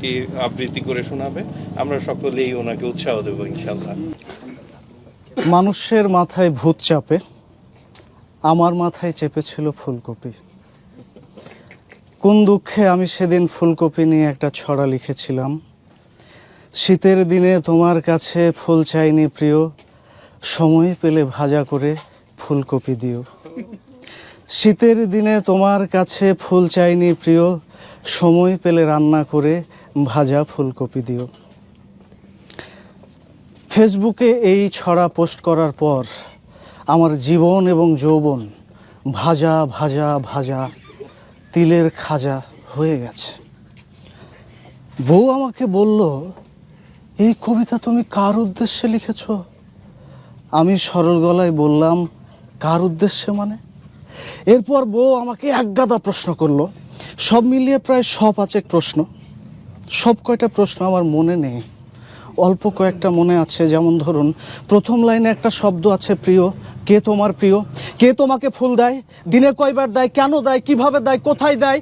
কি আবৃত্তি করে শোনাবে, আমরা সকলেই ওনাকে উৎসাহ দেবো ইনশাল্লাহ। মানুষের মাথায় ভূত চাপে, আমার মাথায় চেপেছিল ফুলকপি। কোন দুঃখে আমি সেদিন ফুলকপি নিয়ে একটা ছড়া লিখেছিলাম। শীতের দিনে তোমার কাছে ফুল চাইনি প্রিয়, সময় পেলে ভাজা করে ফুলকপি দিও। শীতের দিনে তোমার কাছে ফুল চাইনি প্রিয়, সময় পেলে রান্না করে ভাজা ফুলকপি দিও। ফেসবুকে এই ছড়া পোস্ট করার পর আমার জীবন এবং যৌবন ভাজা ভাজা ভাজা তিলের খাজা হয়ে গেছে। বউ আমাকে বলল, এই কবিতা তুমি কার উদ্দেশ্যে লিখেছ? আমি সরল গলায় বললাম, কার উদ্দেশ্যে মানে? এরপর বউ আমাকে একগাদা প্রশ্ন করলো, সব মিলিয়ে প্রায় 5 প্রশ্ন। সব কয়টা প্রশ্ন আমার মনে নেই, অল্প কয়েকটা মনে আছে। যেমন ধরুন, প্রথম লাইনে একটা শব্দ আছে প্রিয়। কে তোমার প্রিয়? কে তোমাকে ফুল দেয়? দিনে কয়বার দেয়? কেন দেয়? কিভাবে দেয়? কোথায় দেয়?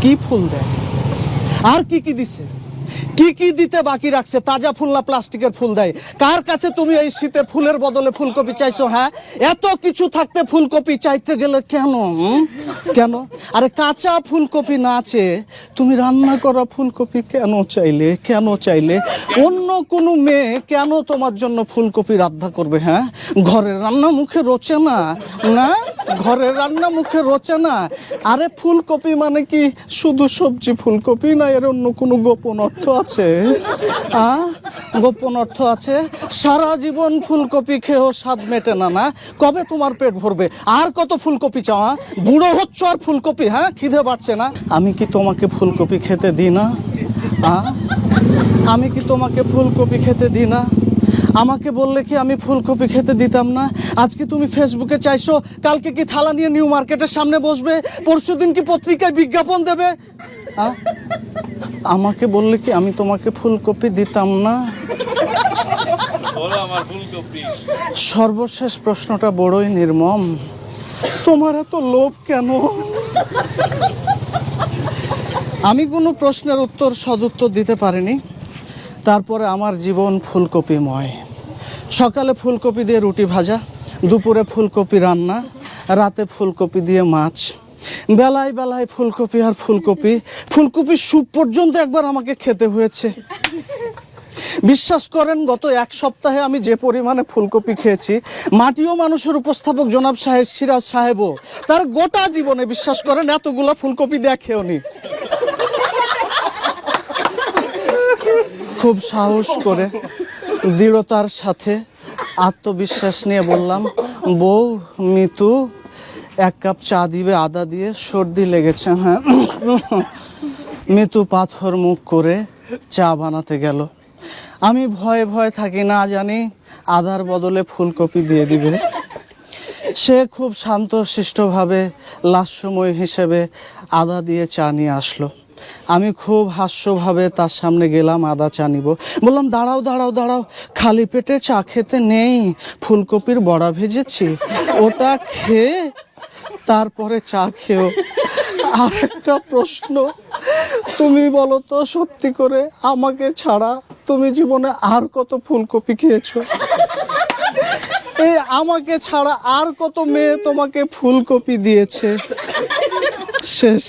কি ফুল দেয়? আর কি কি দিছে? কি কি দিতে বাকি রাখছে? তাজা ফুল না প্লাস্টিকের ফুল দেয়? কার কাছে তুমি এই শীতে ফুলের বদলে ফুলকপি চাইছো? হ্যাঁ, এত কিছু থাকতে ফুলকপি চাইতে গেলে কেন? কেন? আরে কাঁচা ফুলকপি না চেয়ে তুমি রান্না করা ফুলকপি কেন চাইলে? কেন চাইলে? অন্য কোনো মেয়ে কেন তোমার জন্য ফুলকপি রান্না করবে? হ্যাঁ, ঘরের রান্না মুখে রোচে না? না, ঘরের রান্না মুখে রোচে না। আরে ফুলকপি মানে কি শুধু সবজি ফুলকপি না? এর অন্য কোনো গোপন অর্থ আছে? গোপন অর্থ আছে। সারা জীবন ফুলকপি খেয়েও স্বাদ মেটে না। না, কবে তোমার পেট ভরবে? আর কত ফুলকপি চাও? বুড়ো হচ্ছ আর ফুলকপি? হ্যাঁ, খিদে বাড়ছে না? আমি কি তোমাকে ফুলকপি খেতে দিই না? আমি কি তোমাকে ফুলকপি খেতে দিই না? আমাকে বললে কি আমি ফুলকপি খেতে দিতাম না? আজকে তুমি ফেসবুকে চাইছো, কালকে কি থালা নিয়ে নিউ মার্কেটের সামনে বসবে? পরশুদিন কি পত্রিকায় বিজ্ঞাপন দেবে? আমাকে বললে কি আমি তোমাকে ফুলকপি দিতাম না? সর্বশেষ প্রশ্নটা বড়ই নির্মম, তোমার এত লোভ কেন? আমি কোনো প্রশ্নের উত্তর সদুত্তর দিতে পারিনি। তারপরে আমার জীবন ফুলকপিময়। সকালে ফুলকপি দিয়ে রুটি ভাজা, দুপুরে ফুলকপি রান্না, রাতে ফুলকপি দিয়ে মাছ, বেলায় বেলায় ফুলকপি আর ফুলকপি। ফুলকপির স্যুপ পর্যন্ত একবার আমাকে খেতে হয়েছে। বিশ্বাস করেন, গত 1 সপ্তাহে আমি যে পরিমাণে ফুলকপি খেয়েছি, মাটিও মানুষের উপস্থাপক জনাব সিরাজ সাহেবও তার গোটা জীবনে, বিশ্বাস করেন, এতগুলা ফুলকপি দেখেওনি। খুব সাহস করে, দৃঢ়তার সাথে, আত্মবিশ্বাস নিয়ে বললাম, বউ মিতু 1 কাপ চা দিবে আদা দিয়ে, সর্দি লেগেছে। হ্যাঁ। মিতু পাথর মুখ করে চা বানাতে গেল। আমি ভয়ে ভয়ে থাকি, না জানি আদার বদলে ফুলকপি দিয়ে দিবে। সে খুব শান্তশিষ্টভাবে লাস্যময় হিসেবে আদা দিয়ে চা নিয়ে আসলো। আমি খুব হাস্যভাবে তার সামনে গেলাম আদা চা নিব। বললাম, দাঁড়াও দাঁড়াও দাঁড়াও, খালি পেটে চা খেতে নেই, ফুলকপির বড়া ভেজেছি, ওটা খেয়ে তারপরে চা খেও। আর একটা প্রশ্ন, তুমি বলো তো সত্যি করে, আমাকে ছাড়া তুমি জীবনে আর কত ফুলকপি খেয়েছো? এই আমাকে ছাড়া আর কত মেয়ে তোমাকে ফুলকপি দিয়েছে? শেষ।